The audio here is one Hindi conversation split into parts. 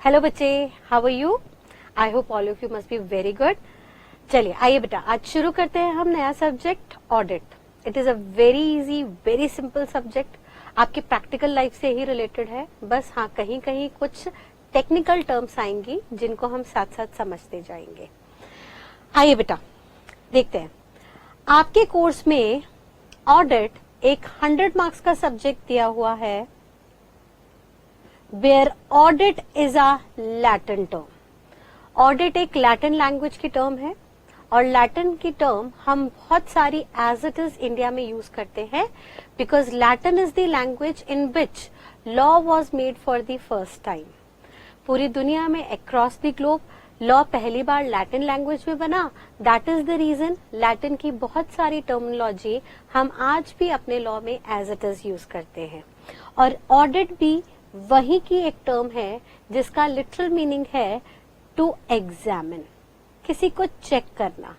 हेलो बच्चे, how are you? I hope all of you must be very good. चलिए आइए बेटा, आज शुरू करते हैं हम नया subject audit. It is a very easy, very simple subject, आपकी प्रैक्टिकल लाइफ से ही रिलेटेड है। बस हाँ, कहीं कहीं कुछ टेक्निकल टर्म्स आएंगी जिनको हम साथ साथ समझते जाएंगे। आइए बेटा देखते हैं, आपके कोर्स में ऑडिट एक 100 मार्क्स का सब्जेक्ट दिया हुआ है, where audit is a Latin term. Audit एक लैटिन लैंग्वेज की टर्म है और लैटिन की टर्म हम बहुत सारी एज इट इज इंडिया में यूज करते हैं, because Latin is the language in which law was made for the first time. पूरी दुनिया में अक्रॉस द ग्लोब लॉ पहली बार लैटिन लैंग्वेज में बना। That is the reason Latin की बहुत सारी टर्मिनोलॉजी हम आज भी अपने लॉ में एज इट इज यूज करते हैं। और ऑडिट भी वही की एक टर्म है जिसका लिटरल मीनिंग है टू एग्जामिन, किसी को चेक करना।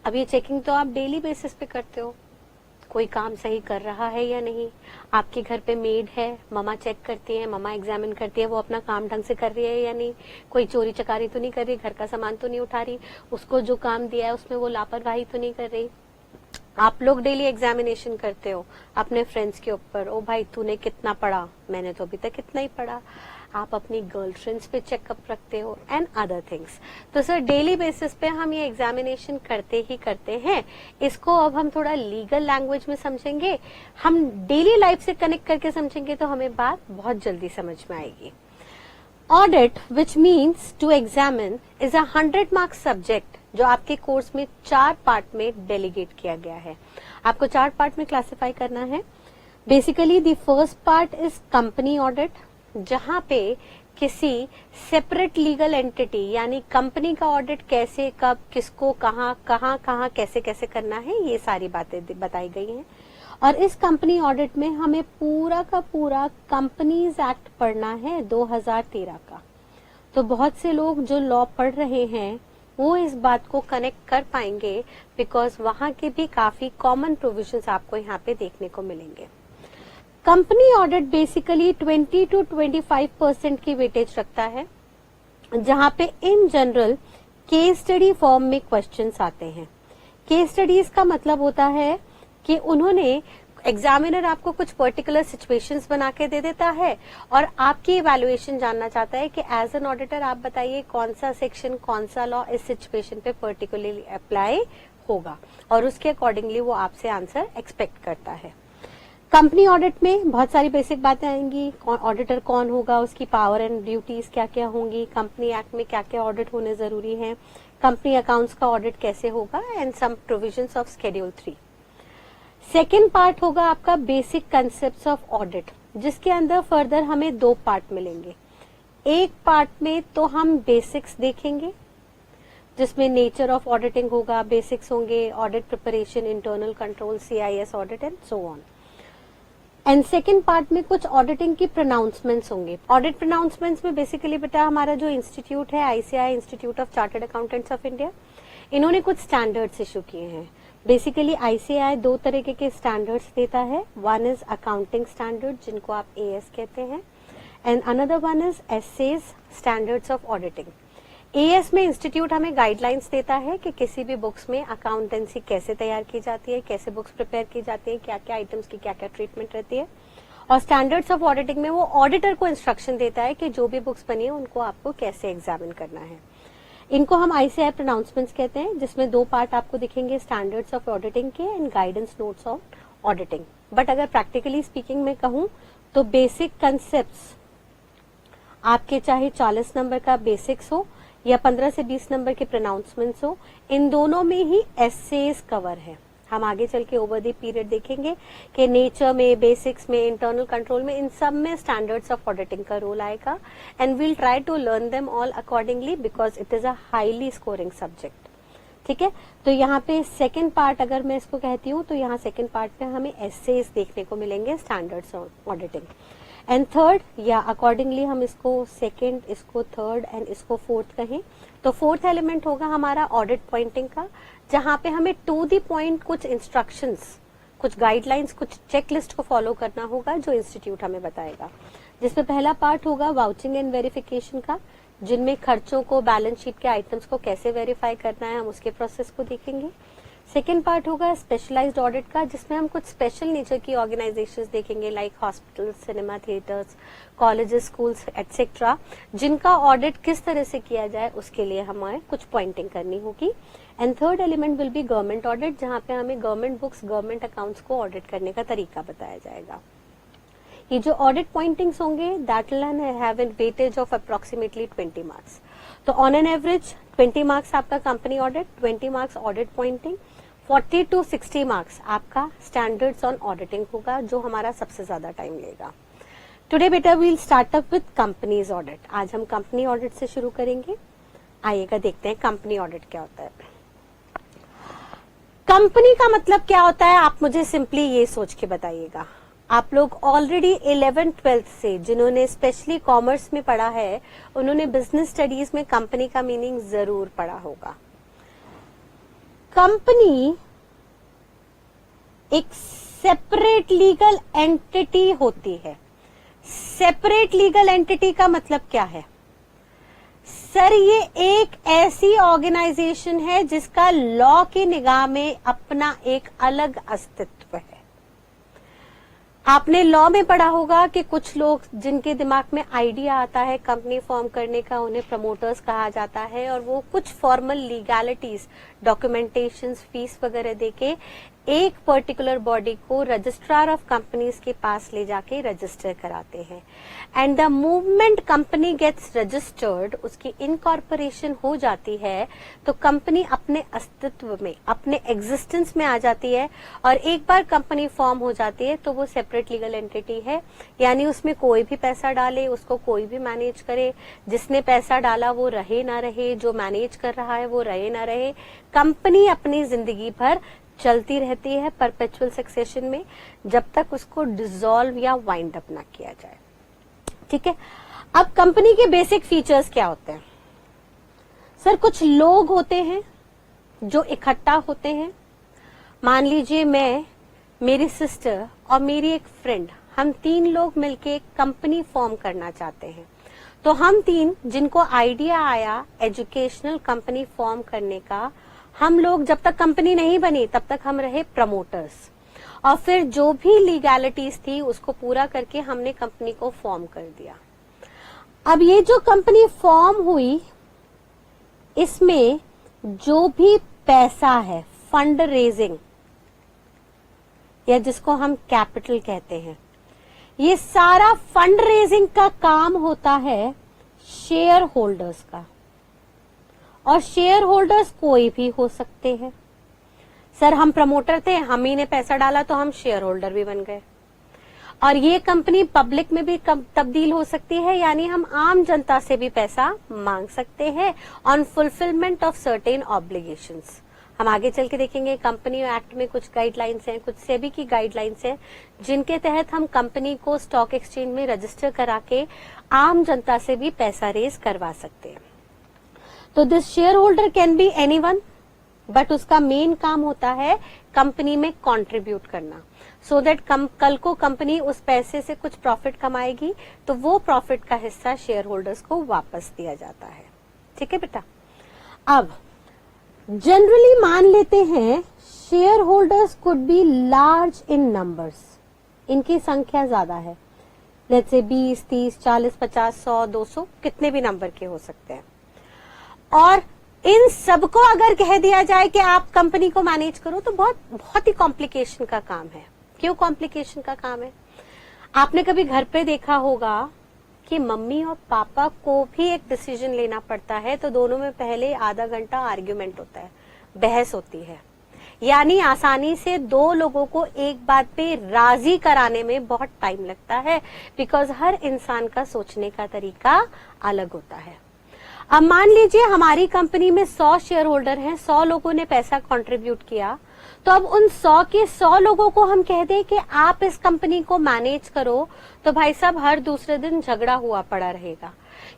अब ये चेकिंग तो आप डेली बेसिस पे करते हो, कोई काम सही कर रहा है या नहीं। आपके घर पे मेड है, ममा चेक करती है, ममा एग्जामिन करती है वो अपना काम ढंग से कर रही है या नहीं, कोई चोरी चकारी तो नहीं कर रही, घर का सामान तो नहीं उठा रही, उसको जो काम दिया है उसमें वो लापरवाही तो नहीं कर रही। आप लोग डेली एग्जामिनेशन करते हो अपने फ्रेंड्स के ऊपर, ओ भाई तूने कितना पढ़ा, मैंने तो अभी तक इतना ही पढ़ा। आप अपनी गर्लफ्रेंड्स पे चेकअप रखते हो एंड अदर थिंग्स। तो सर डेली बेसिस पे हम ये एग्जामिनेशन करते ही करते हैं। इसको अब हम थोड़ा लीगल लैंग्वेज में समझेंगे, हम डेली लाइफ से कनेक्ट करके समझेंगे तो हमें बात बहुत जल्दी समझ में आएगी। Audit which means to examine is 100 marks subject जो आपके कोर्स में 4 पार्ट में डेलीगेट किया गया है। आपको 4 पार्ट में क्लासिफाई करना है। Basically the first part is company audit, जहां पे किसी सेपरेट लीगल एंटिटी यानी कंपनी का ऑडिट कैसे, कब, किसको, कहां कैसे कैसे करना है, ये सारी बातें बताई गई हैं। और इस कंपनी ऑडिट में हमें पूरा का पूरा कंपनीज एक्ट पढ़ना है 2013 का। तो बहुत से लोग जो लॉ पढ़ रहे हैं वो इस बात को कनेक्ट कर पाएंगे, बिकॉज वहां के भी काफी कॉमन प्रोविजंस आपको यहाँ पे देखने को मिलेंगे। कंपनी ऑडिट बेसिकली 20 to 25% की वेटेज रखता है, जहां पे in general case study form में क्वेश्चंस आते हैं। केस स्टडीज का मतलब होता है कि उन्होंने एग्जामिनर आपको कुछ पर्टिकुलर सिचुएशंस बना के दे देता है और आपकी इवैल्यूएशन जानना चाहता है कि एज एन ऑडिटर आप बताइए कौन सा सेक्शन, कौन सा लॉ इस सिचुएशन पे पर्टिकुलरली अप्लाई होगा, और उसके अकॉर्डिंगली वो आपसे आंसर एक्सपेक्ट करता है। कंपनी ऑडिट में बहुत सारी बेसिक बातें आएंगी। ऑडिटर कौन होगा, उसकी पावर एंड ड्यूटीज क्या क्या होंगी, कंपनी एक्ट में क्या क्या ऑडिट होने जरूरी है, कंपनी अकाउंट्स का ऑडिट कैसे होगा, and some provisions of schedule 3। Second part होगा आपका बेसिक कंसेप्ट ऑफ ऑडिट, जिसके अंदर फर्दर हमें 2 पार्ट मिलेंगे। एक पार्ट में तो हम बेसिक्स देखेंगे, जिसमें नेचर ऑफ ऑडिटिंग होगा, बेसिक्स होंगे, audit preparation, internal control, CIS audit and so on. And second part में कुछ ऑडिटिंग की प्रोनाउंसमेंट्स होंगे। ऑडिट प्रोनाउंसमेंट्स में बेसिकली बेटा हमारा जो इंस्टीट्यूट है, ICAI institute of chartered accountants of India, इन्होंने कुछ स्टैंडर्ड्स इशू किए हैं। बेसिकली ICAI 2 तरीके के स्टैंडर्ड्स देता है। वन इज अकाउंटिंग स्टैंडर्ड, जिनको आप AS कहते हैं, and another one is AS's standards of auditing. AS में इंस्टीट्यूट हमें गाइडलाइंस देता है कि किसी भी बुक्स में अकाउंटेंसी कैसे तैयार की जाती है, कैसे बुक्स प्रिपेयर की जाती है, क्या क्या आइटम्स की क्या क्या ट्रीटमेंट रहती है। और स्टैंडर्ड्स ऑफ ऑडिटिंग में वो ऑडिटर को इंस्ट्रक्शन देता है कि जो भी बुक्स बनी है उनको आपको कैसे एग्जामिन करना है। इनको हम ICAI प्रोनाउंसमेंट्स कहते हैं, जिसमें 2 पार्ट आपको दिखेंगे, स्टैंडर्ड्स ऑफ ऑडिटिंग के and guidance notes of auditing. But अगर प्रैक्टिकली स्पीकिंग में कहूं तो बेसिक कंसेप्ट्स आपके चाहे 40 नंबर का बेसिक्स हो या 15 से 20 नंबर के प्रोनाउंसमेंट्स हो, इन दोनों में ही एसेज कवर है। हम आगे चल के ओवर द पीरियड देखेंगे कि नेचर में, बेसिक्स में, इंटरनल कंट्रोल में, इन सब में स्टैंडर्ड्स ऑफ ऑडिटिंग का रोल आएगा, and we'll try to learn them all accordingly, because it is a highly scoring subject. ठीक है, तो यहाँ पे सेकेंड पार्ट अगर मैं इसको कहती हूँ तो यहाँ सेकेंड पार्ट पे हमें एसेज देखने को मिलेंगे, standards of auditing. And third, या अकॉर्डिंगली हम इसको सेकेंड, इसको थर्ड एंड इसको फोर्थ कहें, तो फोर्थ एलिमेंट होगा हमारा ऑडिट पॉइंटिंग का, जहां पे हमें टू द पॉइंट कुछ इंस्ट्रक्शंस, कुछ गाइडलाइंस, कुछ चेकलिस्ट को फॉलो करना होगा जो इंस्टीट्यूट हमें बताएगा, जिसमें पहला पार्ट होगा वाउचिंग एंड वेरिफिकेशन का, जिनमें खर्चों को, बैलेंस शीट के आइटम्स को कैसे वेरीफाई करना है हम उसके प्रोसेस को देखेंगे। सेकेंड पार्ट होगा स्पेशलाइज्ड ऑडिट का, जिसमें हम कुछ स्पेशल नेचर की ऑर्गेनाइजेशंस देखेंगे like hospitals, cinema theatres, colleges, schools etcetera, जिनका ऑडिट किस तरह से किया जाए उसके लिए हमें कुछ पॉइंटिंग करनी होगी। And third element will be government audit, जहां पे हमें गवर्नमेंट बुक्स, गवर्नमेंट अकाउंट्स को ऑडिट करने का तरीका बताया जाएगा। ये जो ऑडिट पॉइंटिंग्स होंगे that will have an weightage of approximately 20 marks. तो ऑन एन एवरेज 20 मार्क्स आपका company audit, 20 marks audit pointing, 40 to 60 marks आपका स्टैंडर्ड्स ऑन ऑडिटिंग होगा, जो हमारा सबसे ज्यादा टाइम लेगा। टुडे बेटा we'll start up with companies audit. आज हम कंपनी ऑडिट से शुरू करेंगे। आइएगा देखते हैं कंपनी ऑडिट क्या होता है। कंपनी का मतलब क्या होता है, आप मुझे सिंपली ये सोच के बताइएगा। आप लोग ऑलरेडी 11th-12th से जिन्होंने स्पेशली कॉमर्स में पढ़ा है, उन्होंने बिजनेस स्टडीज में कंपनी का मीनिंग जरूर पढ़ा होगा। कंपनी एक सेपरेट लीगल एंटिटी होती है। सेपरेट लीगल एंटिटी का मतलब क्या है? सर, ये एक ऐसी ऑर्गेनाइजेशन है जिसका लॉ की निगाह में अपना एक अलग अस्तित्व है। आपने लॉ में पढ़ा होगा कि कुछ लोग जिनके दिमाग में आइडिया आता है कंपनी फॉर्म करने का, उन्हें प्रमोटर्स कहा जाता है, और वो कुछ फॉर्मल लीगैलिटीज, डॉक्यूमेंटेशंस, फीस वगैरह देके एक पर्टिकुलर बॉडी को रजिस्ट्रार ऑफ कंपनीज के पास ले जाके रजिस्टर कराते हैं। And the moment company gets registered, उसकी इनकॉर्पोरेशन हो जाती है, तो कंपनी अपने अस्तित्व में, अपने एग्जिस्टेंस में आ जाती है। और एक बार कंपनी फॉर्म हो जाती है तो वो सेपरेट लीगल एंटिटी है, यानी उसमें कोई भी पैसा डाले, उसको कोई भी मैनेज करे, जिसने पैसा डाला वो रहे ना रहे, जो मैनेज कर रहा है वो रहे ना रहे, कंपनी अपनी जिंदगी भर चलती रहती है परपेचुअल सक्सेशन में, जब तक उसको डिसॉल्व या वाइंड अप ना किया जाए। ठीक है, अब कंपनी के बेसिक फीचर्स क्या होते हैं? सर, कुछ लोग होते हैं जो इकट्ठा होते हैं। मान लीजिए मैं, मेरी सिस्टर और मेरी एक फ्रेंड, हम 3 लोग मिलके एक कंपनी फॉर्म करना चाहते हैं। तो हम 3 जिनको आइडिया आया एजुकेशनल कंपनी फॉर्म करने का, हम लोग जब तक कंपनी नहीं बनी तब तक हम रहे प्रमोटर्स, और फिर जो भी लीगैलिटीज थी उसको पूरा करके हमने कंपनी को फॉर्म कर दिया। अब ये जो कंपनी फॉर्म हुई, इसमें जो भी पैसा है, फंड रेजिंग या जिसको हम कैपिटल कहते हैं, ये सारा फंड रेजिंग का काम होता है शेयर होल्डर्स का। और शेयर होल्डर्स कोई भी हो सकते हैं। सर, हम प्रमोटर थे, हम ही ने पैसा डाला तो हम शेयर होल्डर भी बन गए। और ये कंपनी पब्लिक में भी तब्दील हो सकती है, यानी हम आम जनता से भी पैसा मांग सकते हैं on fulfilment of certain obligations. हम आगे चल के देखेंगे कंपनी एक्ट में कुछ गाइडलाइंस हैं, कुछ सेबी की गाइडलाइंस हैं, जिनके तहत हम कंपनी को स्टॉक एक्सचेंज में रजिस्टर करा के आम जनता से भी पैसा रेज करवा सकते हैं। तो this share holder can be anyone, but उसका मेन काम होता है कंपनी में कंट्रीब्यूट करना, सो दैट कल को कंपनी उस पैसे से कुछ प्रॉफिट कमाएगी तो वो प्रॉफिट का हिस्सा शेयर होल्डर्स को वापस दिया जाता है। ठीक है बेटा, अब जनरली मान लेते हैं share holders could be large in numbers, इनकी संख्या ज्यादा है, लेट्स से 20, 30, 40, 50, 100, 200, कितने भी नंबर के हो सकते हैं। और इन सबको अगर कह दिया जाए कि आप कंपनी को मैनेज करो तो बहुत ही कॉम्प्लिकेशन का काम है। क्यों कॉम्प्लिकेशन का काम है? आपने कभी घर पे देखा होगा कि मम्मी और पापा को भी एक डिसीजन लेना पड़ता है तो दोनों में पहले आधा घंटा आर्ग्यूमेंट होता है, बहस होती है, यानी आसानी से 2 लोगों को एक बात पे राजी कराने में बहुत टाइम लगता है, बिकॉज हर इंसान का सोचने का तरीका अलग होता है। अब मान लीजिए हमारी कंपनी में 100 शेयर होल्डर हैं, 100 लोगों ने पैसा कंट्रीब्यूट किया, तो अब उन 100 के 100 लोगों को हम कह दें कि आप इस कंपनी को मैनेज करो, तो भाई साहब हर दूसरे दिन झगड़ा हुआ पड़ा रहेगा।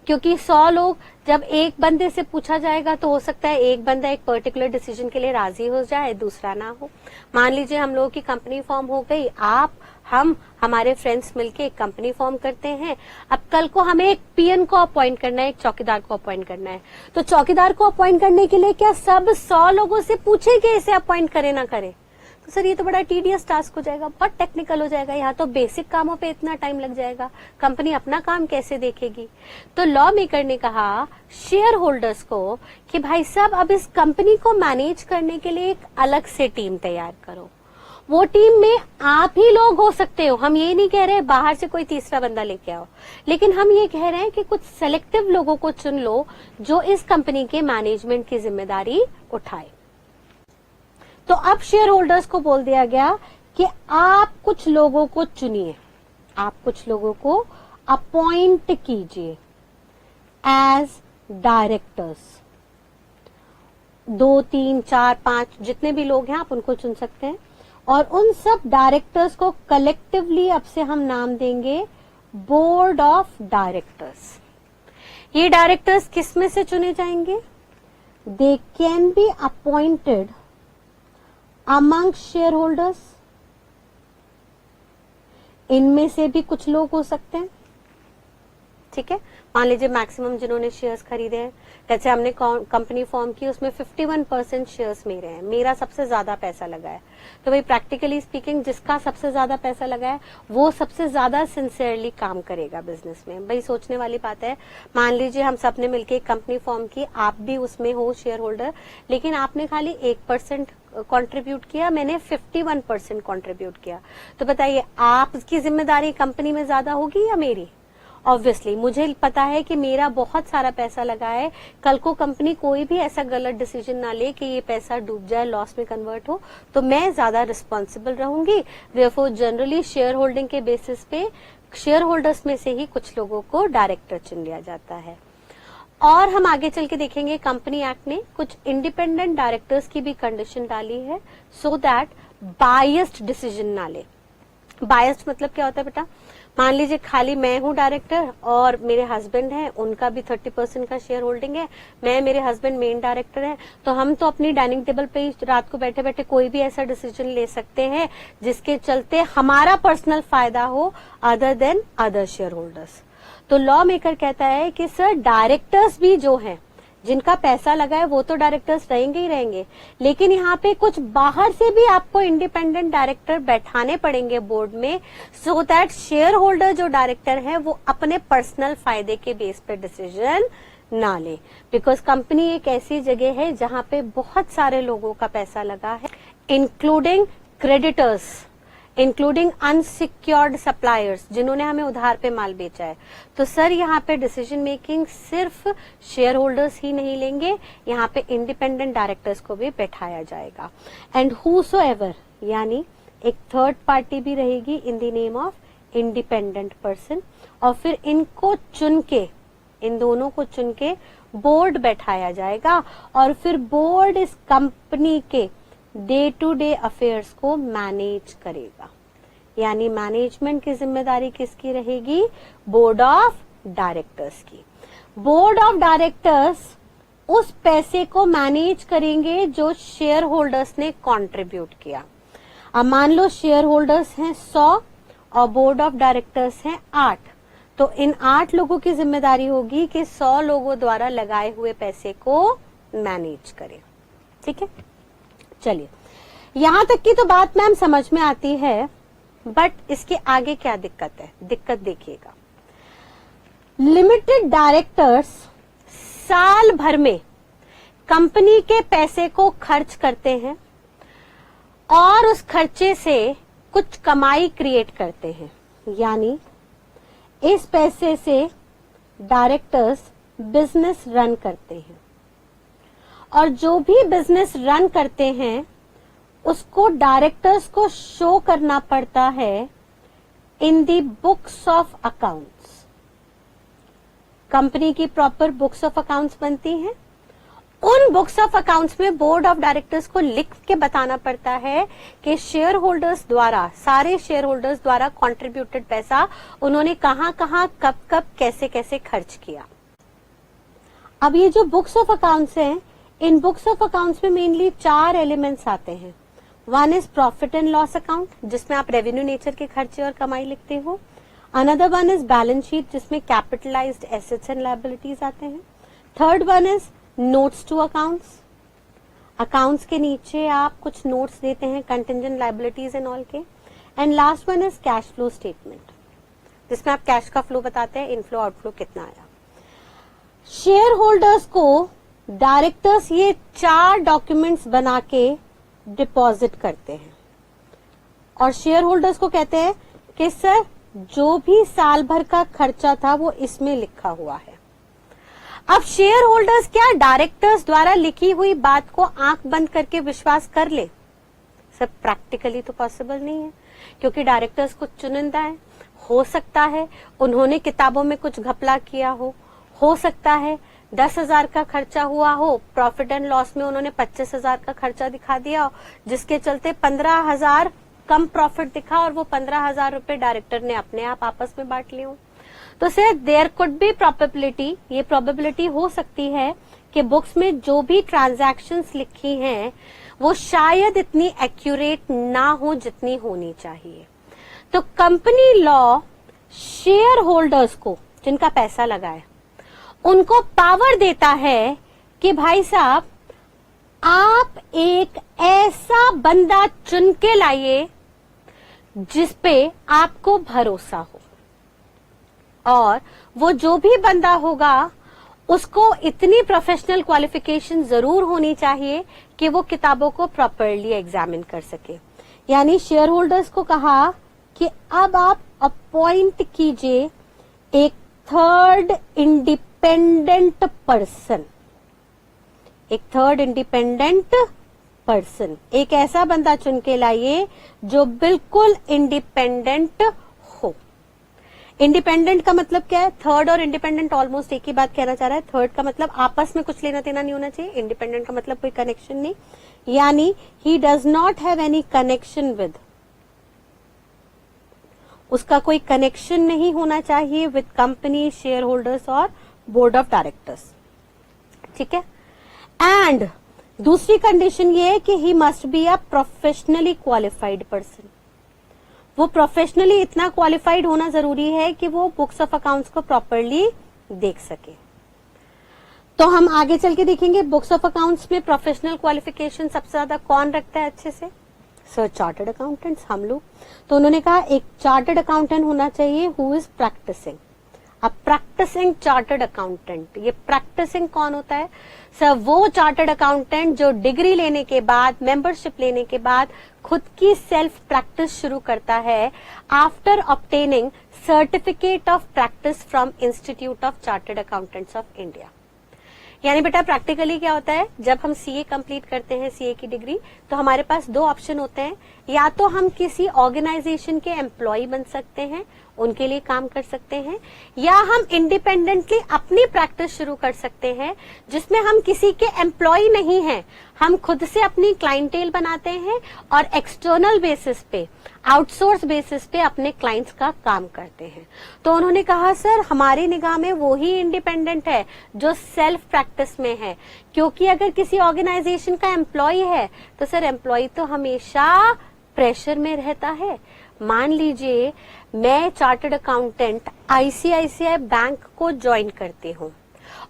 क्योंकि 100 लोग जब एक बंदे से पूछा जाएगा तो हो सकता है एक बंदा एक पर्टिकुलर डिसीजन के लिए राजी हो जाए, दूसरा ना हो। मान लीजिए हम लोगों की कंपनी फॉर्म हो गई, आप हम हमारे फ्रेंड्स मिलके एक कंपनी फॉर्म करते हैं। अब कल को हमें एक पीएन को अपॉइंट करना है, एक चौकीदार को अपॉइंट करना है, तो चौकीदार को अपॉइंट करने के लिए क्या सब 100 लोगों से पूछे कि इसे अपॉइंट करे ना करे? तो सर ये तो बड़ा टीडियस टास्क हो जाएगा, बहुत टेक्निकल हो जाएगा, यहाँ तो बेसिक कामों पे इतना टाइम लग जाएगा, कंपनी अपना काम कैसे देखेगी? तो लॉ मेकर ने कहा शेयर होल्डर्स को कि भाई साहब अब इस कंपनी को मैनेज करने के लिए एक अलग से टीम तैयार करो। वो टीम में आप ही लोग हो सकते हो, हम ये नहीं कह रहे बाहर से कोई तीसरा बंदा लेके आओ, लेकिन हम ये कह रहे हैं कि कुछ सेलेक्टिव लोगों को चुन लो जो इस कंपनी के मैनेजमेंट की जिम्मेदारी उठाए। तो अब शेयर होल्डर्स को बोल दिया गया कि आप कुछ लोगों को चुनिए, आप कुछ लोगों को अपॉइंट कीजिए एज डायरेक्टर्स। 2, 3, 4, 5 जितने भी लोग हैं आप उनको चुन सकते हैं, और उन सब डायरेक्टर्स को कलेक्टिवली अब से हम नाम देंगे बोर्ड ऑफ डायरेक्टर्स। ये डायरेक्टर्स किस में से चुने जाएंगे? दे can be appointed among share holders, इनमें से भी कुछ लोग हो सकते हैं। ठीक है, मान लीजिए मैक्सिमम जिन्होंने शेयर्स खरीदे हैं, जैसे हमने कंपनी फॉर्म की उसमें 51% शेयर्स मेरे हैं, मेरा सबसे ज्यादा पैसा लगा है, तो भाई प्रैक्टिकली स्पीकिंग जिसका सबसे ज्यादा पैसा लगा है वो सबसे ज्यादा सिंसियरली काम करेगा बिजनेस में। भाई सोचने वाली बात है, मान लीजिए हम सबने मिलकर एक कंपनी फॉर्म की, आप भी उसमें हो शेयर होल्डर, लेकिन आपने खाली 1% कंट्रीब्यूट किया, मैंने 51% कंट्रीब्यूट किया, तो बताइए आपकी जिम्मेदारी कंपनी में ज्यादा होगी या मेरी? ऑब्वियसली मुझे पता है कि मेरा बहुत सारा पैसा लगा है, कल को कंपनी कोई भी ऐसा गलत डिसीजन ना ले कि ये पैसा डूब जाए, लॉस में कन्वर्ट हो, तो मैं ज्यादा रिस्पॉन्सिबल रहूंगी। देयरफॉर जनरली शेयर होल्डिंग के बेसिस पे शेयर होल्डर्स में से ही कुछ लोगों को डायरेक्टर चुन लिया जाता है। और हम आगे चल के देखेंगे कंपनी एक्ट ने कुछ इंडिपेंडेंट डायरेक्टर्स की भी कंडीशन डाली है, सो दैट बायस्ड डिसीजन ना ले। बायस्ड मतलब क्या होता है बेटा? मान लीजिए खाली मैं हूँ डायरेक्टर और मेरे हस्बैंड हैं, उनका भी 30% का शेयर होल्डिंग है, मैं मेरे हस्बैंड मेन डायरेक्टर हैं, तो हम तो अपनी डाइनिंग टेबल पे रात को बैठे बैठे कोई भी ऐसा डिसीजन ले सकते हैं जिसके चलते हमारा पर्सनल फायदा हो other than other share holders. तो लॉ मेकर कहता है कि सर डायरेक्टर्स भी जो हैं जिनका पैसा लगा है वो तो डायरेक्टर्स रहेंगे ही रहेंगे, लेकिन यहाँ पे कुछ बाहर से भी आपको इंडिपेंडेंट डायरेक्टर बैठाने पड़ेंगे बोर्ड में, सो दैट शेयर होल्डर जो डायरेक्टर है वो अपने पर्सनल फायदे के बेस पे डिसीजन ना ले। बिकॉज कंपनी एक ऐसी जगह है जहाँ पे बहुत सारे लोगों का पैसा लगा है, including creditors, including unsecured suppliers जिन्होंने हमें उधार पे माल बेचा है। तो सर यहाँ पे डिसीजन मेकिंग सिर्फ शेयर होल्डर्स ही नहीं लेंगे, यहाँ पे इंडिपेंडेंट डायरेक्टर्स को भी बैठाया जाएगा। एंड हूसोएवर यानी एक थर्ड पार्टी भी रहेगी in the name of independent person, और फिर इनको चुन के, इन दोनों को चुन के बोर्ड बैठाया जाएगा, और फिर बोर्ड इस कंपनी के डे टू डे अफेयर्स को मैनेज करेगा। यानी मैनेजमेंट की जिम्मेदारी किसकी रहेगी? बोर्ड ऑफ डायरेक्टर्स की। बोर्ड ऑफ डायरेक्टर्स उस पैसे को मैनेज करेंगे जो शेयर होल्डर्स ने कंट्रीब्यूट किया। अब मान लो शेयर होल्डर्स हैं 100 और बोर्ड ऑफ डायरेक्टर्स हैं 8, तो इन 8 लोगों की जिम्मेदारी होगी कि 100 लोगों द्वारा लगाए हुए पैसे को मैनेज करें। ठीक है, चलिए यहां तक की तो बात मैम समझ में आती है, बट इसके आगे क्या दिक्कत है? दिक्कत देखिएगा, लिमिटेड डायरेक्टर्स साल भर में कंपनी के पैसे को खर्च करते हैं और उस खर्चे से कुछ कमाई क्रिएट करते हैं। यानी इस पैसे से डायरेक्टर्स बिजनेस रन करते हैं, और जो भी बिजनेस रन करते हैं उसको डायरेक्टर्स को शो करना पड़ता है इन दी बुक्स ऑफ अकाउंट्स। कंपनी की प्रॉपर बुक्स ऑफ अकाउंट्स बनती हैं उन बुक्स ऑफ अकाउंट्स में बोर्ड ऑफ डायरेक्टर्स को लिख के बताना पड़ता है कि शेयर होल्डर्स द्वारा, सारे शेयर होल्डर्स द्वारा कंट्रीब्यूटेड पैसा उन्होंने कहां कहां कब कब कैसे कैसे खर्च किया। अब ये जो बुक्स ऑफ अकाउंट्स हैं, इन बुक्स ऑफ अकाउंट्स में मेनली 4 एलिमेंट्स आते हैं। One is profit and loss account, जिसमें आप रेवेन्यू नेचर के खर्चे और कमाई लिखते हो। Another one is balance sheet, जिसमें कैपिटलाइज्ड एसेट्स एंड लायबिलिटीज आते हैं। Third one is notes to accounts, accounts के नीचे आप कुछ नोट्स देते हैं कंटिंजेंट लायबिलिटीज एंड ऑल के। And last one is cash flow statement, जिसमें आप कैश का फ्लो बताते हैं, इनफ्लो आउटफ्लो कितना आया। शेयर होल्डर्स को डायरेक्टर्स ये 4 डॉक्यूमेंट्स बना के डिपॉजिट करते हैं और शेयर होल्डर्स को कहते हैं कि सर जो भी साल भर का खर्चा था वो इसमें लिखा हुआ है। अब शेयर होल्डर्स क्या डायरेक्टर्स द्वारा लिखी हुई बात को आंख बंद करके विश्वास कर ले? सब प्रैक्टिकली तो पॉसिबल नहीं है, क्योंकि डायरेक्टर्स कुछ चुनिंदा है। हो सकता है उन्होंने किताबों में कुछ घपला किया हो सकता है 10,000 का खर्चा हुआ हो, प्रॉफिट एंड लॉस में उन्होंने 25,000 का खर्चा दिखा दिया हो, जिसके चलते 15,000 कम प्रॉफिट दिखा और वो 15,000 रुपए डायरेक्टर ने अपने आप आपस में बांट लिए हो। तो sir there could be probability, ये प्रोबेबिलिटी हो सकती है कि बुक्स में जो भी ट्रांजैक्शंस लिखी हैं वो शायद इतनी एक्यूरेट ना हो जितनी होनी चाहिए। तो कंपनी लॉ शेयर होल्डर्स को, जिनका पैसा लगा है, उनको पावर देता है कि भाई साहब आप एक ऐसा बंदा चुन के लाइए जिस पे आपको भरोसा हो, और वो जो भी बंदा होगा उसको इतनी प्रोफेशनल क्वालिफिकेशन जरूर होनी चाहिए कि वो किताबों को प्रॉपरली एग्जामिन कर सके। यानी शेयर होल्डर्स को कहा कि अब आप अपॉइंट कीजिए एक थर्ड इंडिपेंडेंट पर्सन, एक थर्ड इंडिपेंडेंट पर्सन, एक ऐसा बंदा चुन के लाइए जो बिल्कुल इंडिपेंडेंट हो। इंडिपेंडेंट का मतलब क्या है? थर्ड और इंडिपेंडेंट ऑलमोस्ट एक ही बात कहना चाह रहा है। थर्ड का मतलब आपस में कुछ लेना देना नहीं होना चाहिए, इंडिपेंडेंट का मतलब कोई कनेक्शन नहीं, यानी he does not have any connection with, उसका कोई कनेक्शन नहीं होना चाहिए विद कंपनी, शेयर होल्डर्स और बोर्ड ऑफ डायरेक्टर्स। ठीक है। एंड दूसरी कंडीशन ये है कि he must be a professionally qualified person, वो प्रोफेशनली इतना क्वालिफाइड होना जरूरी है कि वो बुक्स ऑफ अकाउंट्स को प्रॉपरली देख सके। तो हम आगे चल के देखेंगे बुक्स ऑफ अकाउंट्स में प्रोफेशनल क्वालिफिकेशन सबसे ज्यादा कौन रखता है अच्छे से? सर चार्टर्ड अकाउंटेंट्स, हम लोग। तो उन्होंने कहा एक चार्टर्ड अकाउंटेंट होना चाहिए हु इज प्रैक्टिसिंग। अब प्रैक्टिसिंग चार्टर्ड अकाउंटेंट, ये प्रैक्टिसिंग कौन होता है? सर वो चार्टर्ड अकाउंटेंट जो डिग्री लेने के बाद, मेंबरशिप लेने के बाद खुद की सेल्फ प्रैक्टिस शुरू करता है after obtaining certificate of practice from institute of chartered accountants of India. यानी बेटा प्रैक्टिकली क्या होता है, जब हम सीए कंप्लीट करते हैं, सीए की डिग्री, तो हमारे पास 2 ऑप्शन होते हैं। या तो हम किसी ऑर्गेनाइजेशन के एम्प्लॉय बन सकते हैं, उनके लिए काम कर सकते हैं, या हम इंडिपेंडेंटली अपनी प्रैक्टिस शुरू कर सकते हैं जिसमें हम किसी के एम्प्लॉय नहीं हैं, हम खुद से अपनी क्लाइंटेल बनाते हैं और एक्सटर्नल बेसिस पे, आउटसोर्स बेसिस पे अपने क्लाइंट्स का काम करते हैं। तो उन्होंने कहा सर हमारी निगाह में वो ही इंडिपेंडेंट है जो सेल्फ प्रैक्टिस में है, क्योंकि अगर किसी ऑर्गेनाइजेशन का एम्प्लॉय है तो सर एम्प्लॉय तो हमेशा प्रेशर में रहता है। मान लीजिए मैं चार्टर्ड अकाउंटेंट आईसीआईसीआई बैंक को ज्वाइन करती हूँ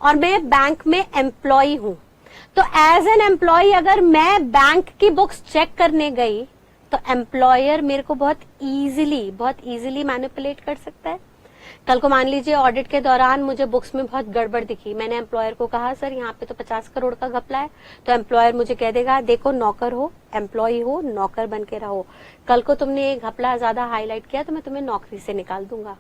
और मैं बैंक में एम्प्लॉय हूँ, तो एज एन एम्प्लॉय अगर मैं बैंक की बुक्स चेक करने गई तो एम्प्लॉयर मेरे को बहुत इजीली मैनिपुलेट कर सकता है। कल को मान लीजिए ऑडिट के दौरान मुझे बुक्स में बहुत गड़बड़ दिखी, मैंने एम्प्लॉयर को कहा सर यहाँ पे तो 50 करोड़ का घपला है, तो एम्प्लॉयर मुझे कह देगा देखो नौकर हो, एम्प्लॉय हो, नौकर बन के रहो, कल को तुमने एक घपला ज्यादा हाईलाइट किया तो मैं तुम्हें नौकरी से निकाल दूंगा।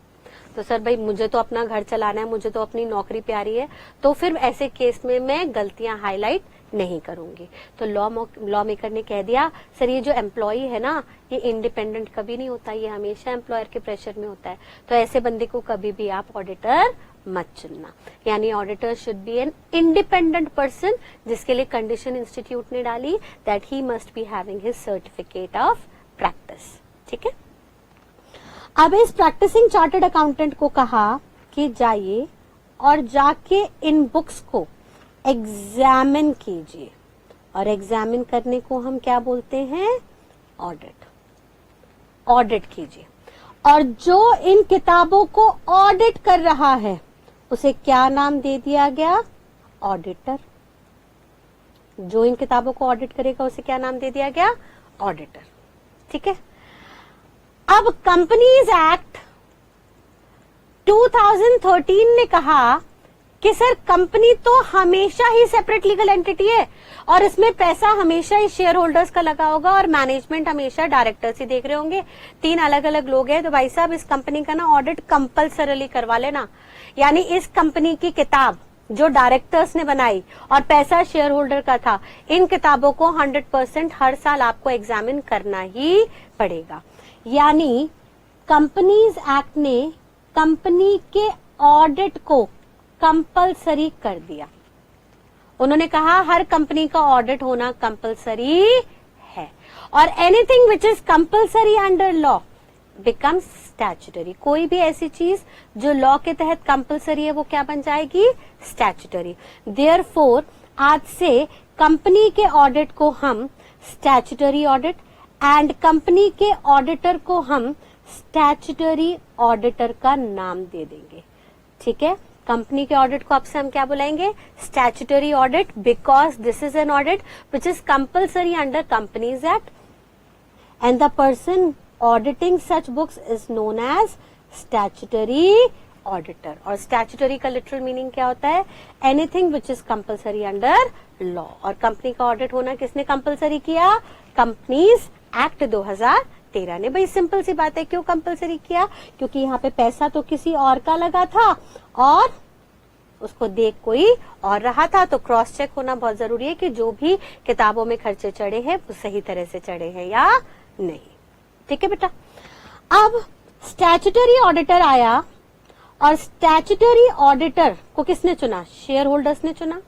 तो सर भाई मुझे तो अपना घर चलाना है, मुझे तो अपनी नौकरी प्यारी है, तो फिर ऐसे केस में मैं गलतियां हाईलाइट नहीं करूंगी। तो लॉ मेकर ने कह दिया सर ये जो एम्प्लॉय है ना ये इंडिपेंडेंट कभी नहीं होता, ये हमेशा एम्प्लॉयर के प्रेशर में होता है, तो ऐसे बंदे को कभी भी आप ऑडिटर मत चुनना। यानी auditor should be an independent person, जिसके लिए कंडीशन इंस्टीट्यूट ने डाली that he must be having his certificate of practice. ठीक है, अब इस प्रैक्टिसिंग चार्टर्ड अकाउंटेंट को कहा कि जाइए और जाके इन बुक्स को एग्जामिन कीजिए, और एग्जामिन करने को हम क्या बोलते हैं? ऑडिट। ऑडिट कीजिए, और जो इन किताबों को ऑडिट कर रहा है उसे क्या नाम दे दिया गया? ऑडिटर। जो इन किताबों को ऑडिट करेगा उसे क्या नाम दे दिया गया? ऑडिटर। ठीक है, अब कंपनीज एक्ट 2013 ने कहा कि सर कंपनी तो हमेशा ही सेपरेट लीगल एंटिटी है और इसमें पैसा हमेशा ही शेयर होल्डर्स का लगा होगा और मैनेजमेंट हमेशा डायरेक्टर्स ही देख रहे होंगे। 3 अलग अलग लोग हैं, तो भाई साहब इस कंपनी का ना ऑडिट कंपल्सरीली करवा लेना। यानी इस कंपनी की किताब जो डायरेक्टर्स ने बनाई और पैसा शेयर होल्डर का था, इन किताबों को 100% हर साल आपको एग्जामिन करना ही पड़ेगा। यानी कंपनीज एक्ट ने कंपनी के ऑडिट को कंपल्सरी कर दिया। उन्होंने कहा हर कंपनी का ऑडिट होना कंपल्सरी है, और anything which is compulsory under law becomes statutory. कोई भी ऐसी चीज जो लॉ के तहत कंपल्सरी है वो क्या बन जाएगी? स्टैच्यूटरी। देयरफॉर आज से कंपनी के ऑडिट को हम स्टैच्यूटरी ऑडिट एंड कंपनी के ऑडिटर को हम स्टैच्यूटरी ऑडिटर का नाम दे देंगे। ठीक है, कंपनी के ऑडिट को आपसे हम क्या बुलाएंगे? Statutory audit, because this is an audit which is compulsory under companies act and the person auditing such books is known as statutory auditor. और स्टैच्यूटरी का लिटरल मीनिंग क्या होता है? Anything which is compulsory under law. और कंपनी का ऑडिट होना किसने कंपल्सरी किया? कंपनीज एक्ट 2013 ने। भाई सिंपल सी बात है, क्यों कंपल्सरी किया? क्योंकि यहाँ पे पैसा तो किसी और का लगा था और उसको देख कोई और रहा था, तो क्रॉस चेक होना बहुत जरूरी है कि जो भी किताबों में खर्चे चढ़े हैं वो सही तरह से चढ़े हैं या नहीं। ठीक है बेटा, अब स्टैच्यूटरी ऑडिटर आया और स्टैच्यूटरी ऑडिटर को किसने चुना? शेयर होल्डर्स ने चुना।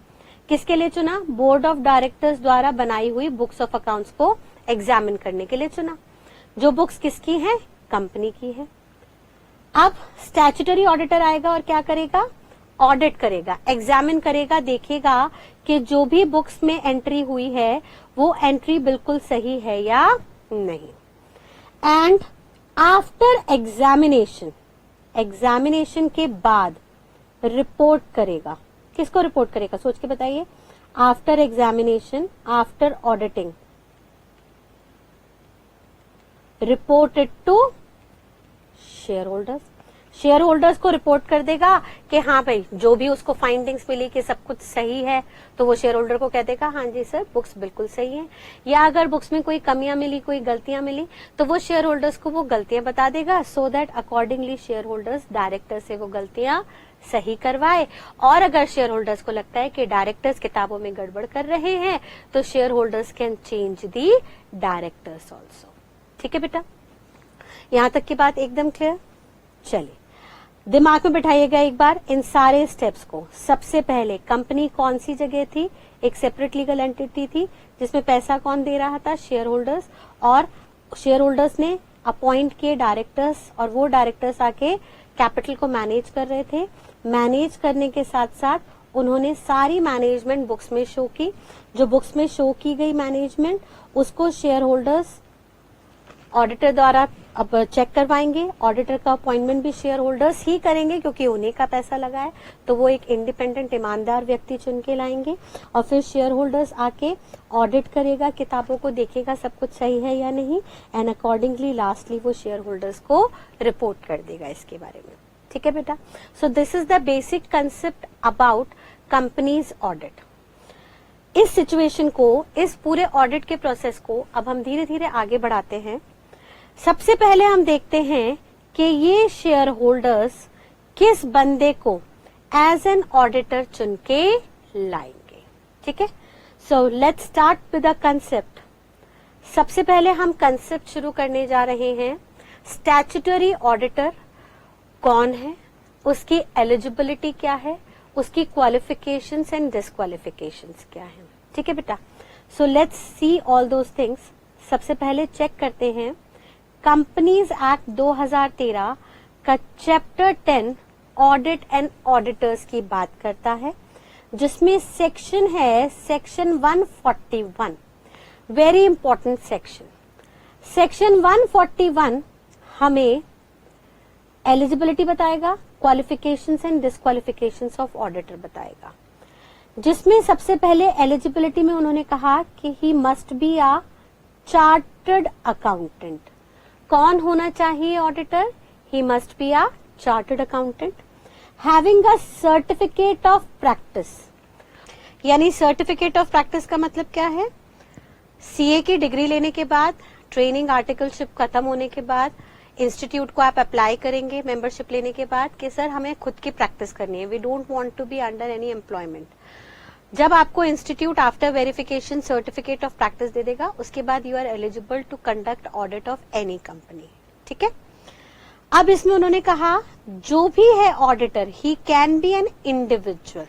किसके लिए चुना? बोर्ड ऑफ डायरेक्टर्स द्वारा बनाई हुई बुक्स ऑफ अकाउंट्स को एग्जामिन करने के लिए चुना। जो बुक्स किसकी हैं? कंपनी की है। अब स्टैच्यूटरी ऑडिटर आएगा और क्या करेगा? ऑडिट करेगा, एग्जामिन करेगा, देखेगा कि जो भी बुक्स में एंट्री हुई है वो एंट्री बिल्कुल सही है या नहीं। एंड आफ्टर एग्जामिनेशन, एग्जामिनेशन के बाद रिपोर्ट करेगा। किसको रिपोर्ट करेगा? सोच के बताइए। After examination, after auditing, reported to share holders. Share holders को रिपोर्ट कर देगा कि हाँ भाई जो भी उसको फाइंडिंग्स मिली कि सब कुछ सही है, तो वो शेयर होल्डर को कह देगा हाँ जी सर बुक्स बिल्कुल सही है। या अगर बुक्स में कोई कमियां मिली, कोई गलतियां मिली, तो वो शेयर होल्डर्स को वो गलतियां बता देगा, so that accordingly share holders director से वो गलतियां सही करवाए। और अगर शेयर होल्डर्स को लगता है कि डायरेक्टर्स किताबों में गड़बड़ कर रहे हैं, तो share holders can change the directors also. ठीक है बेटा, यहां तक की बात एकदम क्लियर? चलिए दिमाग में बिठाइएगा एक बार इन सारे स्टेप्स को। सबसे पहले कंपनी कौन सी जगह थी? एक सेपरेट लीगल एंटिटी थी जिसमें पैसा कौन दे रहा था? Share holders. और शेयर होल्डर्स ने अपॉइंट किए डायरेक्टर्स, और वो डायरेक्टर्स आके कैपिटल को मैनेज कर रहे थे। मैनेज करने के साथ साथ उन्होंने सारी मैनेजमेंट बुक्स में शो की। जो बुक्स में शो की गई मैनेजमेंट, उसको शेयर होल्डर्स ऑडिटर द्वारा अब चेक करवाएंगे। ऑडिटर का अपॉइंटमेंट भी शेयर होल्डर्स ही करेंगे क्योंकि उन्हीं का पैसा लगा है, तो वो एक इंडिपेंडेंट ईमानदार व्यक्ति चुन के लाएंगे। और फिर शेयर होल्डर्स आके ऑडिट करेगा, किताबों को देखेगा सब कुछ सही है या नहीं, एंड अकॉर्डिंगली लास्टली वो शेयर होल्डर्स को रिपोर्ट कर देगा इसके बारे में। ठीक है बेटा, so this is the basic concept about companies audit. इस सिचुएशन को, इस पूरे ऑडिट के प्रोसेस को अब हम धीरे धीरे आगे बढ़ाते हैं। सबसे पहले हम देखते हैं कि ये शेयर होल्डर्स किस बंदे को एज एन ऑडिटर चुन के लाएंगे। ठीक है, so let's start with the concept. सबसे पहले हम कंसेप्ट शुरू करने जा रहे हैं। स्टैच्यूटरी ऑडिटर कौन है, उसकी एलिजिबिलिटी क्या है, उसकी क्वालिफिकेशंस एंड डिसक्वालिफिकेशंस क्या है। ठीक है बेटा, so let's see all those things. सबसे पहले चेक करते हैं कंपनीज एक्ट 2013 का चैप्टर 10 ऑडिट एंड ऑडिटर्स की बात करता है, जिसमें सेक्शन है section 141, very important section. Section 141 हमें एलिजिबिलिटी बताएगा, qualifications and disqualifications of auditor बताएगा, जिसमें सबसे पहले एलिजिबिलिटी में उन्होंने कहा कि he must be a chartered accountant. कौन होना चाहिए auditor? He must be a chartered accountant having a certificate of practice. यानी सर्टिफिकेट ऑफ प्रैक्टिस का मतलब क्या है? सीए की डिग्री लेने के बाद, ट्रेनिंग आर्टिकलशिप खत्म होने के बाद, इंस्टीट्यूट को आप अप्लाई करेंगे मेंबरशिप लेने के बाद कि सर हमें खुद की प्रैक्टिस करनी है, we don't want to be under any employment. जब आपको institute after verification certificate of practice दे देगा, उसके बाद you are eligible to conduct audit of any company. ठीक है, अब इसमें उन्होंने कहा जो भी है auditor, he can be an individual.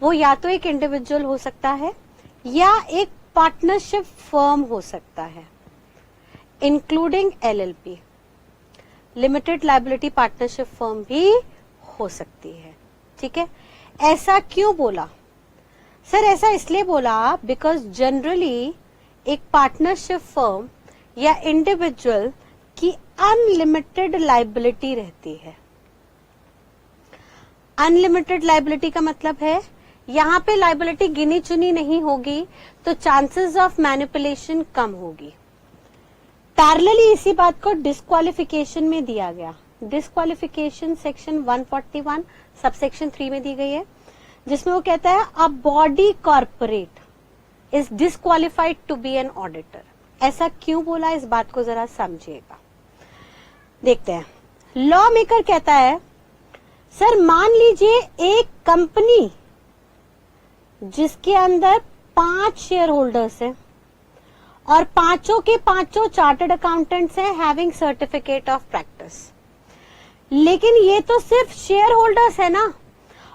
वो या तो एक इंडिविजुअल हो सकता है या एक पार्टनरशिप फर्म हो सकता है, including LLP, limited liability partnership firm भी हो सकती है। ठीक है, ऐसा क्यों बोला सर? ऐसा इसलिए बोला बिकॉज जनरली एक पार्टनरशिप फर्म या इंडिविजुअल की अनलिमिटेड लायबिलिटी रहती है। अनलिमिटेड लायबिलिटी का मतलब है यहां पे लायबिलिटी गिनी चुनी नहीं होगी तो चांसेस ऑफ मैनिपुलेशन कम होगी। पैरेलली इसी बात को डिस्क्वालिफिकेशन में दिया गया। डिस्क्वालिफिकेशन सेक्शन 141 सबसेक्शन 3 में दी गई है, जिसमें वो कहता है a body corporate is disqualified to be an auditor. ऐसा क्यों बोला, इस बात को जरा समझिएगा। देखते हैं, लॉ मेकर कहता है सर मान लीजिए एक कंपनी जिसके अंदर 5 शेयर होल्डर्स हैं और पांचों के पांचों चार्टर्ड अकाउंटेंट्स हैं हैविंग सर्टिफिकेट ऑफ प्रैक्टिस, लेकिन ये तो सिर्फ शेयर होल्डर्स है ना,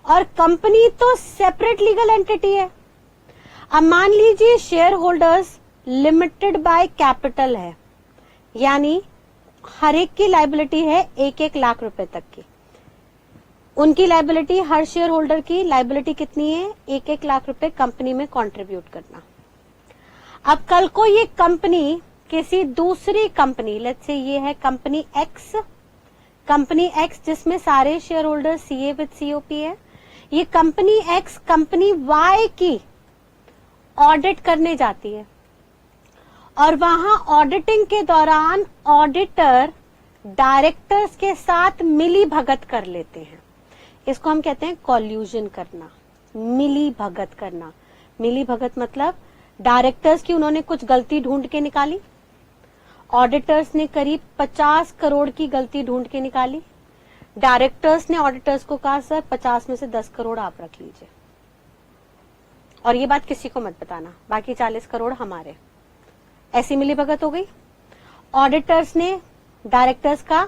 और कंपनी तो सेपरेट लीगल एंटिटी है। अब मान लीजिए share holders limited by capital है, यानी हर एक की लायबिलिटी है 1-1 लाख रुपए तक की। उनकी लायबिलिटी, हर शेयर होल्डर की लायबिलिटी कितनी है? 1-1 लाख रुपए कंपनी में कंट्रीब्यूट करना। अब कल को ये कंपनी किसी दूसरी कंपनी, लेट्स से ये है कंपनी एक्स जिसमें सारे share holder CA with COP है, ये कंपनी एक्स कंपनी वाई की ऑडिट करने जाती है और वहां ऑडिटिंग के दौरान ऑडिटर डायरेक्टर्स के साथ मिली भगत कर लेते हैं। इसको हम कहते हैं कॉल्यूजन करना, मिली भगत करना। मिली भगत मतलब डायरेक्टर्स की उन्होंने कुछ गलती ढूंढ के निकाली, ऑडिटर्स ने करीब 50 करोड़ की गलती ढूंढ के निकाली, डायरेक्टर्स ने ऑडिटर्स को कहा सर 50 में से 10 करोड़ आप रख लीजिए और ये बात किसी को मत बताना, बाकी 40 करोड़ हमारे। ऐसी मिलीभगत हो गई। ऑडिटर्स ने डायरेक्टर्स का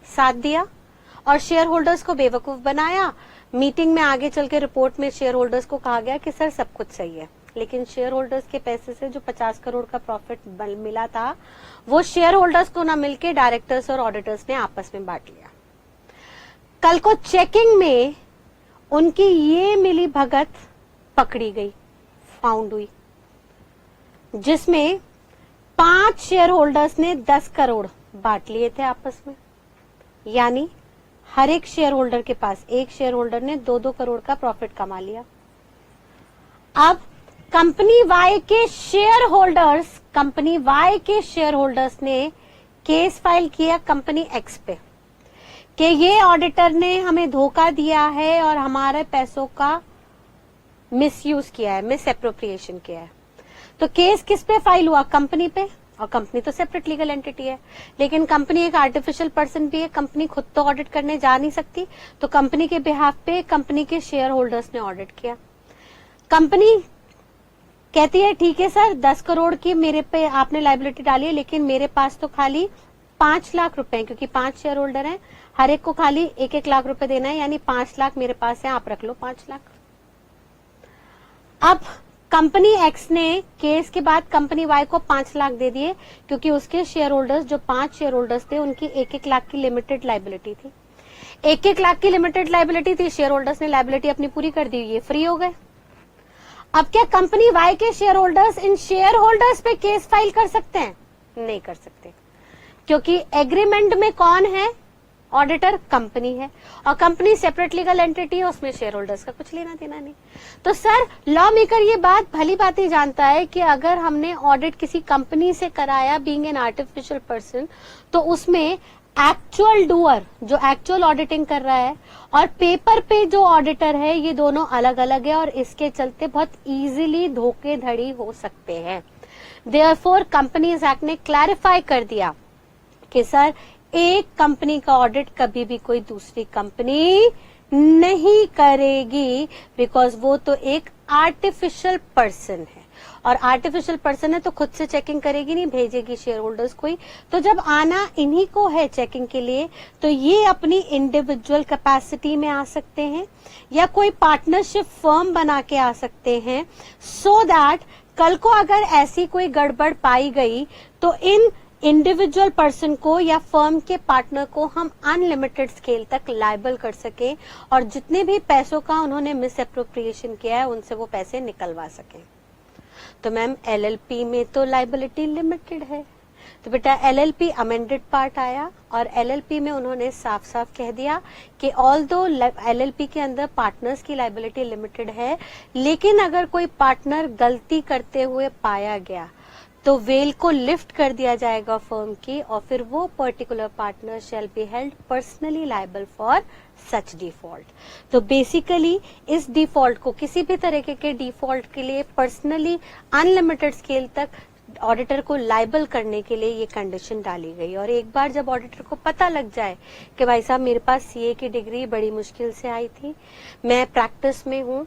साथ दिया और शेयर होल्डर्स को बेवकूफ बनाया। मीटिंग में आगे चल के रिपोर्ट में शेयर होल्डर्स को कहा गया कि सर सब कुछ सही है, लेकिन शेयर होल्डर्स के पैसे से जो 50 करोड़ का प्रॉफिट मिला था वो शेयर होल्डर्स को ना मिलके डायरेक्टर्स और ऑडिटर्स ने आपस में बांट लिया। कल को चेकिंग में उनकी ये मिली भगत पकड़ी गई, फाउंड हुई, जिसमें 5 शेयर होल्डर्स ने 10 करोड़ बांट लिए थे आपस में, यानी हर एक शेयर होल्डर के पास, एक शेयर होल्डर ने 2-2 करोड़ का प्रॉफिट कमा लिया। अब कंपनी वाई के शेयर होल्डर्स ने केस फाइल किया कंपनी एक्स पे कि ये ऑडिटर ने हमें धोखा दिया है और हमारे पैसों का मिसयूज किया है, मिस एप्रोप्रिएशन किया है। तो केस किस पे फाइल हुआ? कंपनी पे, और कंपनी तो सेपरेट लीगल एंटिटी है, लेकिन कंपनी एक आर्टिफिशियल पर्सन भी है, कंपनी खुद तो ऑडिट करने जा नहीं सकती, तो कंपनी के बिहाफ पे कंपनी के शेयर होल्डर्स ने ऑडिट किया। कंपनी कहती है ठीक है सर 10 करोड़ की मेरे पे आपने लायबिलिटी डाली है, लेकिन मेरे पास तो खाली 5 लाख रुपए, क्योंकि 5 शेयर होल्डर हैं, हर एक को खाली 1-1 लाख रुपए देना है, यानी 5 लाख मेरे पास है, आप रख लो 5 लाख। अब कंपनी एक्स ने केस के बाद कंपनी वाई को 5 लाख दे दिए, क्योंकि उसके शेयर होल्डर्स, जो 5 शेयर होल्डर्स थे, उनकी 1-1 लाख की लिमिटेड लायबिलिटी थी। 1-1 लाख की लिमिटेड लायबिलिटी थी, शेयर होल्डर्स ने लायबिलिटी अपनी पूरी कर दी, ये फ्री हो गए। अब क्या कंपनी वाई के share holders in share holders पे केस फाइल कर सकते हैं? नहीं कर सकते, क्योंकि एग्रीमेंट में कौन है? ऑडिटर कंपनी है, और कंपनी सेपरेट लीगल एंटिटी है, उसमें शेयर होल्डर्स का कुछ लेना देना नहीं। तो सर लॉ मेकर ये बात भली बात ही जानता है कि अगर हमने ऑडिट किसी कंपनी से कराया बीइंग एन आर्टिफिशियल पर्सन, तो उसमें एक्चुअल डूअर जो एक्चुअल ऑडिटिंग कर रहा है और पेपर पे जो ऑडिटर है, ये दोनों अलग अलग है, और इसके चलते बहुत इजीली धोखेधड़ी हो सकते हैं। देयरफॉर कंपनीज एक्ट ने क्लैरिफाई कर दिया कि सर एक कंपनी का ऑडिट कभी भी कोई दूसरी कंपनी नहीं करेगी, बिकॉज वो तो एक आर्टिफिशियल पर्सन है, और आर्टिफिशियल पर्सन है तो खुद से चेकिंग करेगी नहीं, भेजेगी शेयर होल्डर्स को ही। तो जब आना इन्हीं को है चेकिंग के लिए, तो ये अपनी इंडिविजुअल कैपेसिटी में आ सकते हैं या कोई पार्टनरशिप फर्म बना के आ सकते हैं, सो दैट कल को अगर ऐसी कोई गड़बड़ पाई गई तो इन इंडिविजुअल पर्सन को या फर्म के पार्टनर को हम अनलिमिटेड स्केल तक लायबल कर सके, और जितने भी पैसों का उन्होंने मिस एप्रोप्रिएशन किया है उनसे वो पैसे निकलवा सके। तो मैम एलएलपी में तो लायबिलिटी लिमिटेड है, तो बेटा एलएलपी अमेंडेड पार्ट आया, और एलएलपी में उन्होंने साफ साफ कह दिया कि ऑल्दो एलएलपी के अंदर पार्टनर्स की लायबिलिटी लिमिटेड है, लेकिन अगर कोई पार्टनर गलती करते हुए पाया गया तो वेल को लिफ्ट कर दिया जाएगा फर्म की, और फिर वो particular partner shall be held personally liable for such default. तो बेसिकली इस डिफॉल्ट को, किसी भी तरीके के डिफॉल्ट के लिए पर्सनली अनलिमिटेड स्केल तक ऑडिटर को लायबल करने के लिए ये कंडीशन डाली गई। और एक बार जब ऑडिटर को पता लग जाए कि भाई साहब मेरे पास सीए की डिग्री बड़ी मुश्किल से आई थी, मैं प्रैक्टिस में हूँ,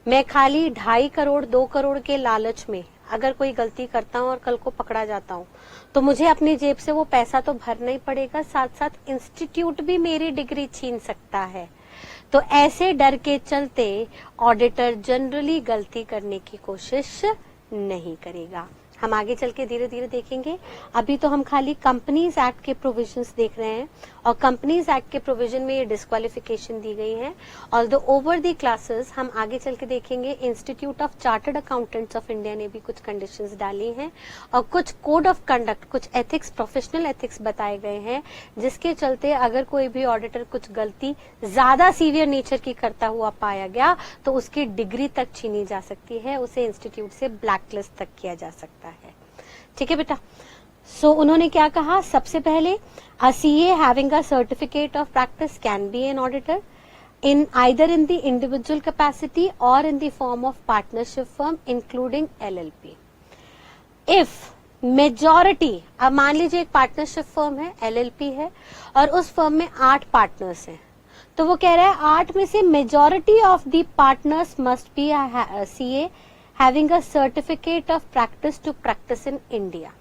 मैं खाली 2.5 करोड़ 2 करोड़ के लालच में अगर कोई गलती करता हूँ और कल को पकड़ा जाता हूँ, तो मुझे अपनी जेब से वो पैसा तो भरना ही पड़ेगा, साथ साथ इंस्टीट्यूट भी मेरी डिग्री छीन सकता है। तो ऐसे डर के चलते ऑडिटर जनरली गलती करने की कोशिश नहीं करेगा। हम आगे चल के धीरे धीरे देखेंगे। अभी तो हम खाली कंपनीज एक्ट के प्रोविजंस देख रहे हैं, और कंपनीज एक्ट के प्रोविजन में ये डिस्क्वालिफिकेशन दी गई है। ऑल्दो ओवर दी क्लासेस हम आगे चल के देखेंगे institute of chartered accountants of India ने भी कुछ कंडीशंस डाली हैं, और कुछ कोड ऑफ कंडक्ट, कुछ एथिक्स, प्रोफेशनल एथिक्स बताए गए हैं, जिसके चलते अगर कोई भी ऑडिटर कुछ गलती ज्यादा सीवियर नेचर की करता हुआ पाया गया तो उसकी डिग्री तक छीनी जा सकती है, उसे इंस्टीट्यूट से ब्लैकलिस्ट तक किया जा सकता है। ठीक है बेटा। सो उन्होंने क्या कहा, सबसे पहले a CA having a certificate of practice can be an auditor in either in the individual capacity or in the form of partnership firm including LLP. If majority, अब मान लीजिए एक पार्टनरशिप फर्म है, LLP है, और उस फर्म में 8 पार्टनर्स हैं, तो वो कह रहा है 8 में से majority of the partners must be CA having a certificate of practice to practice in India.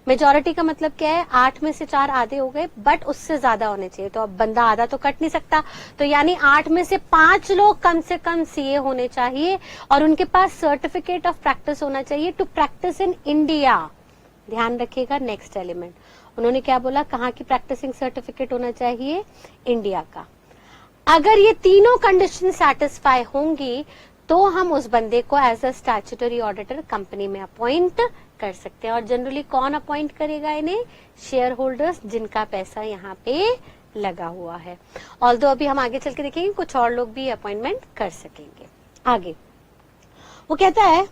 Majority का मतलब क्या है, 8 में से 4 आधे हो गए, बट उससे ज्यादा होने चाहिए। तो अब बंदा आधा तो कट नहीं सकता, तो यानी 8 में से 5 लोग कम से कम सीए होने चाहिए, और उनके पास सर्टिफिकेट ऑफ प्रैक्टिस होना चाहिए टू प्रैक्टिस इन इंडिया। ध्यान रखिएगा नेक्स्ट एलिमेंट, उन्होंने क्या बोला, कहाँ की प्रैक्टिसिंग सर्टिफिकेट होना चाहिए, इंडिया का। अगर ये तीनों कंडीशन सेटिस्फाई होंगी तो हम उस बंदे को as a statutory auditor company में अपॉइंट कर सकते हैं। और जनरली कौन अपॉइंट करेगा इन्हें, शेयर होल्डर्स, जिनका पैसा यहाँ पे लगा हुआ है। ऑल्दो अभी हम आगे चल के देखेंगे कुछ और लोग भी अपॉइंटमेंट कर सकेंगे। आगे वो कहता है,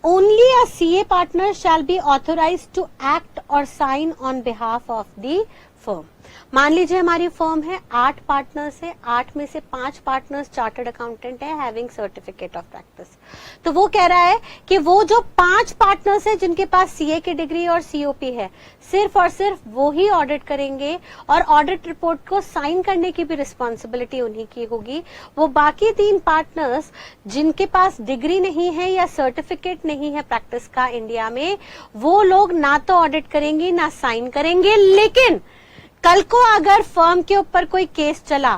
only a CA partner shall be authorised to act or sign on behalf of the firm. मान लीजिए हमारी फर्म है, 8 पार्टनर्स है, 8 में से 5 पार्टनर्स चार्टर्ड अकाउंटेंट है हैविंग सर्टिफिकेट ऑफ प्रैक्टिस। तो वो कह रहा है कि वो जो 5 पार्टनर्स है जिनके पास सीए की डिग्री और सीओपी है, सिर्फ और सिर्फ वो ही ऑडिट करेंगे, और ऑडिट रिपोर्ट को साइन करने की भी रिस्पॉन्सिबिलिटी उन्हीं की होगी। वो बाकी 3 पार्टनर्स जिनके पास डिग्री नहीं है या सर्टिफिकेट नहीं है प्रैक्टिस का इंडिया में, वो लोग ना तो ऑडिट करेंगे ना साइन करेंगे, लेकिन कल को अगर फर्म के ऊपर कोई केस चला,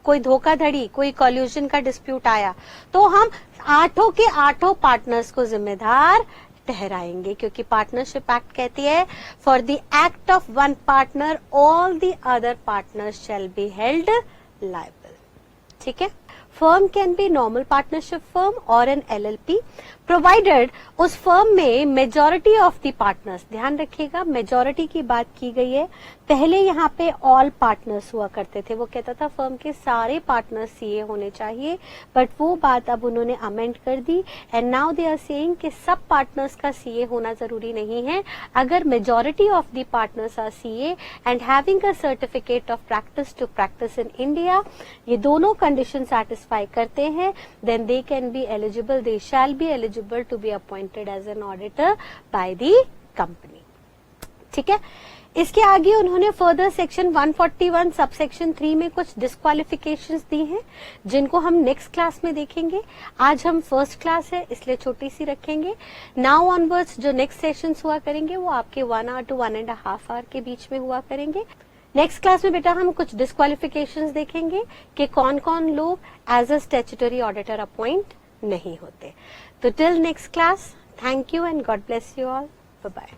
कोई धोखाधड़ी, कोई कॉल्यूजन का डिस्प्यूट आया, तो हम 8 के 8 पार्टनर्स को जिम्मेदार ठहराएंगे, क्योंकि पार्टनरशिप एक्ट कहती है for the act of one partner all the other partners shall be held liable. ठीक है। Firm can be normal partnership firm और एन LLP प्रोवाइडेड उस फर्म में मेजॉरिटी ऑफ द पार्टनर्स, ध्यान रखिएगा मेजॉरिटी की बात की गई है। पहले यहाँ पे ऑल पार्टनर्स हुआ करते थे, वो कहता था फर्म के सारे पार्टनर्स सीए होने चाहिए, बट वो बात अब उन्होंने अमेंड कर दी and now they are saying कि सब पार्टनर्स का सीए होना जरूरी नहीं है। अगर majority of the partners are CA and having a certificate of practice to practice in India, ये दोनों कंडीशन सेटिस्फाई करते हैं, then they can be eligible, they shall be eligible to be appointed as an auditor by the company। ठीक है। इसके आगे उन्होंने फर्दर सेक्शन 141 सबसेक्शन 3 में कुछ डिस्क्वालिफिकेशंस दी हैं, जिनको हम नेक्स्ट क्लास में देखेंगे। आज हम फर्स्ट क्लास है इसलिए छोटी सी रखेंगे। नाउ ऑनवर्ड्स जो नेक्स्ट सेशंस हुआ करेंगे वो आपके 1 आवर to 1.5 आवर के बीच में हुआ करेंगे। नेक्स्ट क्लास में बेटा हम कुछ डिस्क्वालिफिकेशंस देखेंगे कि कौन कौन लोग as a statutory auditor appoint नहीं होते। तो till next class, thank you and God bless you all, bye bye.